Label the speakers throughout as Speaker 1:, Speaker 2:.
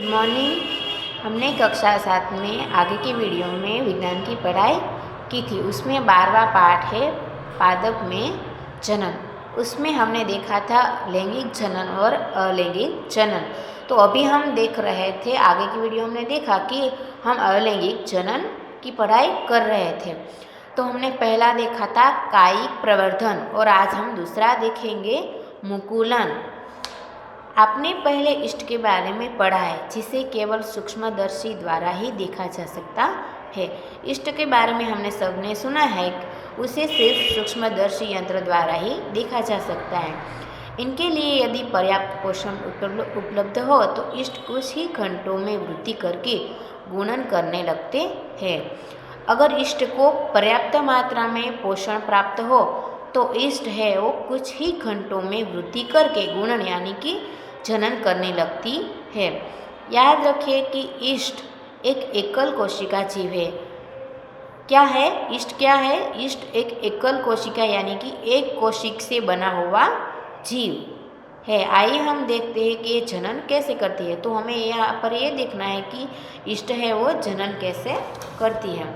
Speaker 1: Morning. हमने कक्षा 7 में आगे की वीडियो में विज्ञान की पढ़ाई की थी। उसमें 12वां पाठ है पादप में जनन। उसमें हमने देखा था लैंगिक जनन और अलैंगिक जनन। तो अभी हम देख रहे थे, आगे की वीडियो हमने देखा कि हम अलैंगिक जनन की पढ़ाई कर रहे थे। तो हमने पहला देखा था कायिक प्रवर्धन और आज हम दूसरा देखेंगे मुकुलन। आपने पहले ईस्ट के बारे में पढ़ा है, जिसे केवल सूक्ष्मदर्शी द्वारा ही देखा जा सकता है। ईस्ट के बारे में हमने सबने सुना है, उसे सिर्फ सूक्ष्मदर्शी यंत्र द्वारा ही देखा जा सकता है। इनके लिए यदि पर्याप्त पोषण उपलब्ध हो तो ईस्ट कुछ ही घंटों में वृद्धि करके गुणन करने लगते हैं। अगर ईस्ट को पर्याप्त मात्रा में पोषण प्राप्त हो तो ईस्ट है वो कुछ ही घंटों में वृद्धि करके गुणन यानी कि जनन करने लगती है। याद रखिए कि ईस्ट एक एकल कोशिका जीव है। क्या है ईस्ट? क्या है ईस्ट? एक एकल कोशिका यानी कि एक कोशिक से बना हुआ जीव है। आइए हम देखते हैं कि ये जनन कैसे करती है। तो हमें यहाँ पर ये देखना है कि ईस्ट है वो जनन कैसे करती है।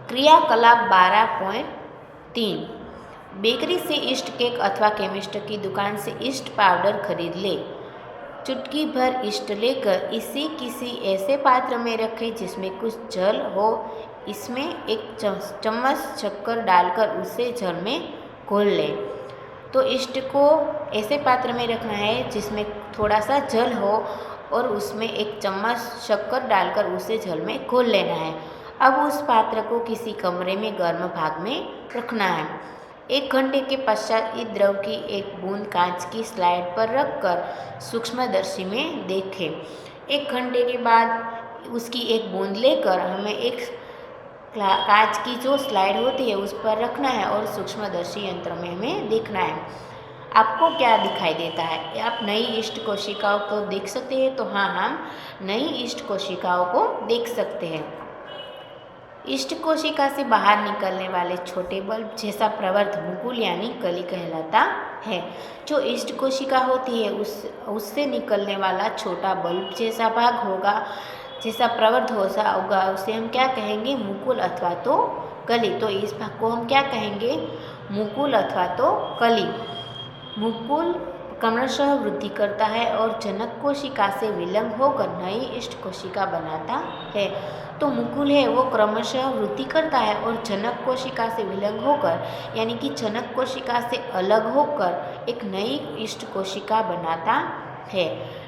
Speaker 1: क्रियाकलाप 12.3 बेकरी से ईस्ट केक अथवा केमिस्ट की दुकान से ईस्ट पाउडर खरीद ले। चुटकी भर ईस्ट लेकर इसे किसी ऐसे पात्र में रखें जिसमें कुछ जल हो। इसमें एक चम्मच शक्कर डालकर उसे जल में घोल लें। तो ईस्ट को ऐसे पात्र में रखना है जिसमें थोड़ा सा जल हो और उसमें एक चम्मच शक्कर डालकर उसे जल में घोल लेना है। अब उस पात्र को किसी कमरे में गर्म भाग में रखना है। 1 घंटे के पश्चात इस द्रव की एक बूंद कांच की स्लाइड पर रखकर सूक्ष्मदर्शी में देखें। 1 घंटे के बाद उसकी एक बूंद लेकर हमें एक कांच की जो स्लाइड होती है उस पर रखना है और सूक्ष्मदर्शी यंत्र में हमें देखना है। आपको क्या दिखाई देता है? आप नई ईस्ट कोशिकाओं को देख सकते हैं। तो हाँ, हम नई ईस्ट कोशिकाओं को देख सकते हैं। ईस्ट कोशिका से बाहर निकलने वाले छोटे बल्ब जैसा प्रवर्ध मुकुल यानी कली कहलाता है। जो ईस्ट कोशिका होती है उससे निकलने वाला छोटा बल्ब जैसा भाग होगा, जैसा प्रवर्ध होगा, उसे हम क्या कहेंगे? मुकुल अथवा तो कली। तो इस भाग को हम क्या कहेंगे? मुकुल अथवा तो कली। मुकुल क्रमशः वृद्धि करता है और जनक कोशिका से विलंब होकर नई ईस्ट कोशिका बनाता है। तो मुकुल है वो क्रमशः वृद्धि करता है और जनक कोशिका से विलंब होकर यानी कि जनक कोशिका से अलग होकर एक नई ईस्ट कोशिका बनाता है।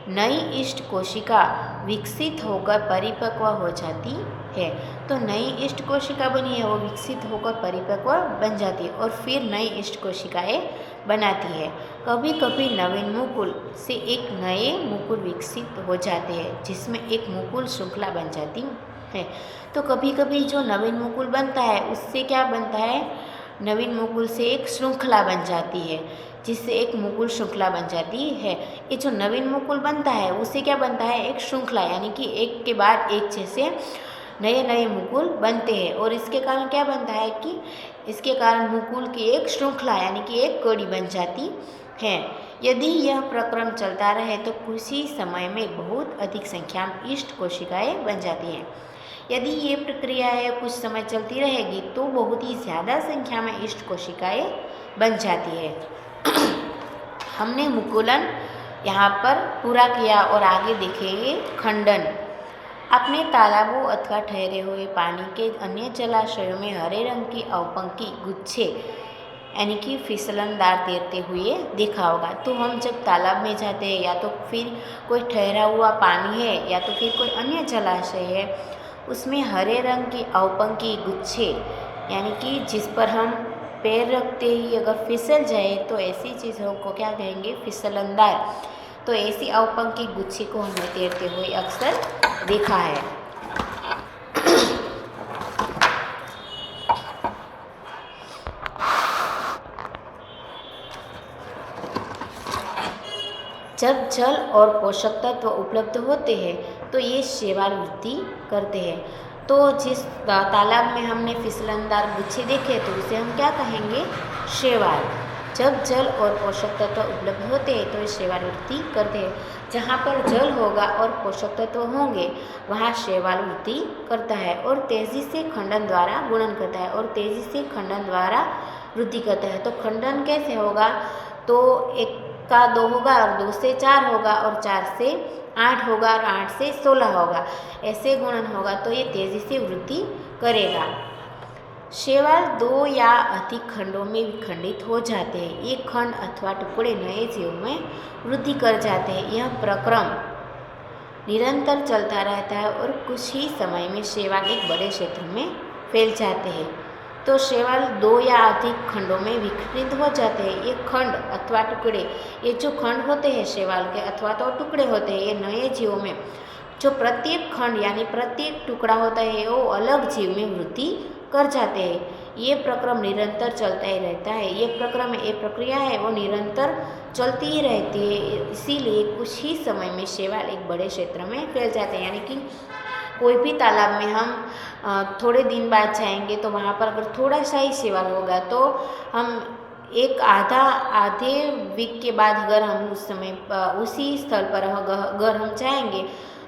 Speaker 1: नई ईस्ट कोशिका विकसित होकर परिपक्व हो जाती है। तो नई ईस्ट कोशिका बनी है वो विकसित होकर परिपक्व बन जाती है और फिर नई ईस्ट कोशिकाएं बनाती है। कभी कभी नवीन मुकुल से एक नए मुकुल विकसित हो जाते हैं जिसमें एक मुकुल श्रृंखला बन जाती है। तो कभी कभी जो नवीन मुकुल बनता है उससे क्या बनता है? नवीन मुकुल से एक श्रृंखला बन जाती है, जिससे एक मुकुल श्रृंखला बन जाती है। ये जो नवीन मुकुल बनता है उससे क्या बनता है? एक श्रृंखला यानी कि एक के बाद एक जैसे नए नए मुकुल बनते हैं। और इसके कारण क्या बनता है कि इसके कारण मुकुल की एक श्रृंखला यानी कि एक कड़ी बन जाती है। यदि यह प्रक्रम चलता रहे तो कुछ ही समय में बहुत अधिक संख्या में ईस्ट कोशिकाएं बन जाती हैं। यदि ये प्रक्रिया है कुछ समय चलती रहेगी तो बहुत ही ज़्यादा संख्या में ईस्ट कोशिकाएं बन जाती है। हमने मुकुलन यहाँ पर पूरा किया और आगे देखेंगे खंडन। अपने तालाबों अथवा ठहरे हुए पानी के अन्य जलाशयों में हरे रंग की अवपंकी गुच्छे यानी कि फिसलनदार तैरते हुए देखा होगा। तो हम जब तालाब में जाते हैं या तो फिर कोई ठहरा हुआ पानी है या तो फिर कोई अन्य जलाशय है, उसमें हरे रंग की अवपंकी गुच्छे यानी कि जिस पर हम पैर रखते ही अगर फिसल जाए तो ऐसी चीज़ों को क्या कहेंगे? फिसलनदार। तो ऐसी अवपंकी गुच्छे को हमने तैरते हुए अक्सर देखा है। जब जल और पोषक तत्व उपलब्ध होते हैं तो ये शैवाल वृद्धि करते हैं। तो जिस तालाब में हमने फिसलनदार गुच्छे देखे तो उसे हम क्या कहेंगे? शैवाल। जब जल और पोषक तत्व उपलब्ध होते हैं तो ये शैवाल वृद्धि करते हैं। जहाँ पर जल होगा और पोषक तत्व होंगे वहाँ शैवाल वृद्धि करता है और तेज़ी से खंडन द्वारा गुणन करता है और तेज़ी से खंडन द्वारा वृद्धि करता है। तो खंडन कैसे होगा? तो 1 का 2 होगा और 2 से 4 होगा और 4 से 8 होगा और 8 से 16 होगा, ऐसे गुणन होगा तो ये तेज़ी से वृद्धि करेगा। शैवाल 2 या अधिक खंडों में विखंडित हो जाते हैं। एक खंड अथवा टुकड़े नए जीव में वृद्धि कर जाते हैं। यह प्रक्रम निरंतर चलता रहता है और कुछ ही समय में शैवाल एक बड़े क्षेत्र में फैल जाते हैं। तो शैवाल 2 या अधिक खंडों में विखंडित हो जाते हैं। ये खंड अथवा टुकड़े, ये जो खंड होते हैं शैवाल के अथवा तो टुकड़े होते हैं, ये नए जीवों में जो प्रत्येक खंड यानी प्रत्येक टुकड़ा होता है वो अलग जीव में वृद्धि कर जाते हैं। ये प्रक्रम निरंतर चलता ही रहता है। ये प्रक्रिया है वो निरंतर चलती ही रहती है। इसीलिए कुछ ही समय में शैवाल एक बड़े क्षेत्र में फैल जाते हैं। यानी कि कोई भी तालाब में हम थोड़े दिन बाद जाएंगे तो वहाँ पर अगर थोड़ा सा ही शैवाल होगा तो हम आधे वीक के बाद अगर हम उस समय उसी स्थल पर अगर हम जाएंगे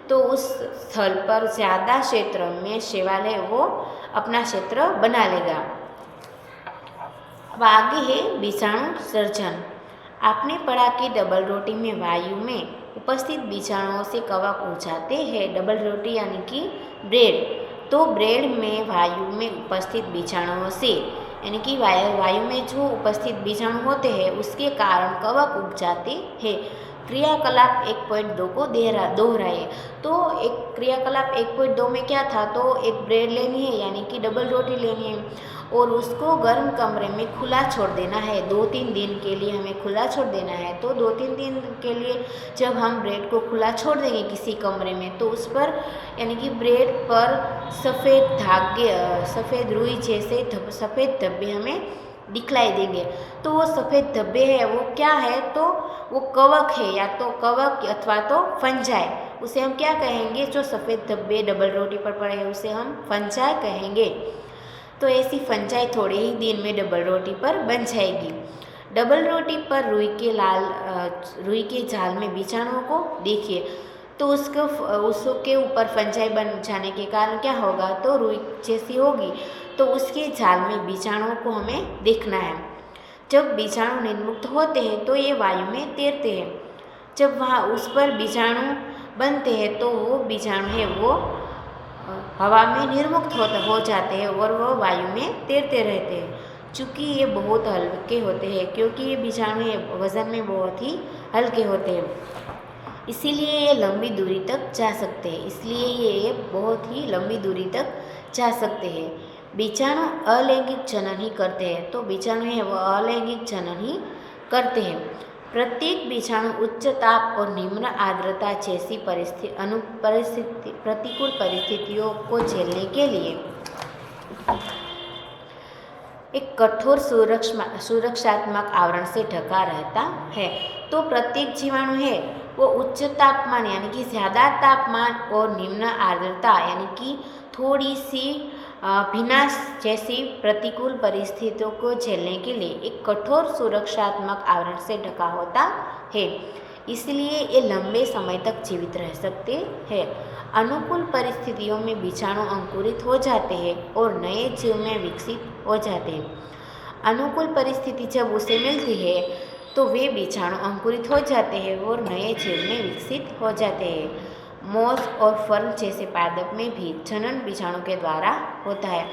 Speaker 1: तो उस स्थल पर ज़्यादा क्षेत्र में शैवाल है वो अपना क्षेत्र बना लेगा। अब आगे है बीजाणु सर्जन। आपने पढ़ा कि डबल रोटी में वायु में उपस्थित बीजाणुओं से कवक उड़ जाते हैं। डबल रोटी यानी कि ब्रेड। तो ब्रेड में वायु में उपस्थित बीजाणुओं से यानी कि वायु में जो उपस्थित बीजाणु होते हैं उसके कारण कवक उग जाते हैं। क्रियाकलाप 1.2 को दोहराइए। तो एक क्रियाकलाप 1.2 में क्या था? तो एक ब्रेड लेनी है यानी कि डबल रोटी लेनी है और उसको गर्म कमरे में खुला छोड़ देना है। 2-3 दिन के लिए हमें खुला छोड़ देना है। तो 2-3 दिन के लिए जब हम ब्रेड को खुला छोड़ देंगे किसी कमरे में तो उस पर यानी कि ब्रेड पर सफ़ेद धागे, सफ़ेद रुई जैसे सफ़ेद धब्बे हमें दिखलाई देंगे। तो वो सफ़ेद धब्बे है वो क्या है? तो वो कवक है, या तो कवक अथवा तो फंजाई। उसे हम क्या कहेंगे? जो सफ़ेद धब्बे डबल रोटी पर पड़े हैं उसे हम फंजाई कहेंगे। तो ऐसी फंजाई थोड़े ही दिन में डबल रोटी पर बन जाएगी। डबल रोटी पर रुई के जाल में बीजाणुओं को देखिए तो उसके ऊपर फंजाई बन जाने के कारण क्या होगा? तो रुई जैसी होगी तो उसके जाल में बीजाणुओं को हमें देखना है। जब बीजाणु निर्मुक्त होते हैं तो ये वायु में तैरते हैं। जब वहाँ उस पर बीजाणु बनते हैं तो वो बीजाणु है वो हवा में निर्मुक्त हो जाते हैं और वो वायु में तैरते रहते हैं। चूँकि ये बहुत हल्के होते हैं, क्योंकि ये बीजाणु वज़न में बहुत ही हल्के होते हैं, इसीलिए ये लंबी दूरी तक जा सकते हैं। इसलिए ये बहुत ही लंबी दूरी तक जा सकते हैं। बीजाणु अलैंगिक जनन ही करते हैं। तो बीजाणु है वो अलैंगिक जनन ही करते हैं। प्रत्येक बीजाणु उच्च ताप और निम्न आर्द्रता जैसी प्रतिकूल परिस्थितियों को झेलने के लिए एक कठोर सुरक्षात्मक आवरण से ढका रहता है। तो प्रत्येक जीवाणु है वो उच्च तापमान यानी कि ज़्यादा तापमान और निम्न आर्द्रता यानी कि थोड़ी सी भीनाश जैसी प्रतिकूल परिस्थितियों को झेलने के लिए एक कठोर सुरक्षात्मक आवरण से ढका होता है। इसलिए ये लंबे समय तक जीवित रह सकते हैं। अनुकूल परिस्थितियों में बीजाणु अंकुरित हो जाते हैं और नए जीव में विकसित हो जाते हैं। अनुकूल परिस्थिति जब उसे मिलती है तो वे बीजाणु अंकुरित हो जाते हैं और नए जीव में विकसित हो जाते हैं। मोस और फर्न जैसे पादप में भी जनन बीजाणु के द्वारा होता है।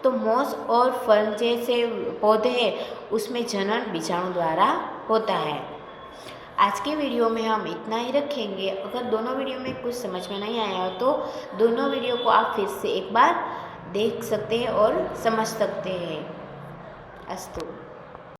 Speaker 1: तो मोस और फर्न जैसे पौधे हैं उसमें जनन बीजाणु द्वारा होता है। आज के वीडियो में हम इतना ही रखेंगे। अगर दोनों वीडियो में कुछ समझ में नहीं आया हो तो दोनों वीडियो को आप फिर से एक बार देख सकते हैं और समझ सकते हैं। अस्तु।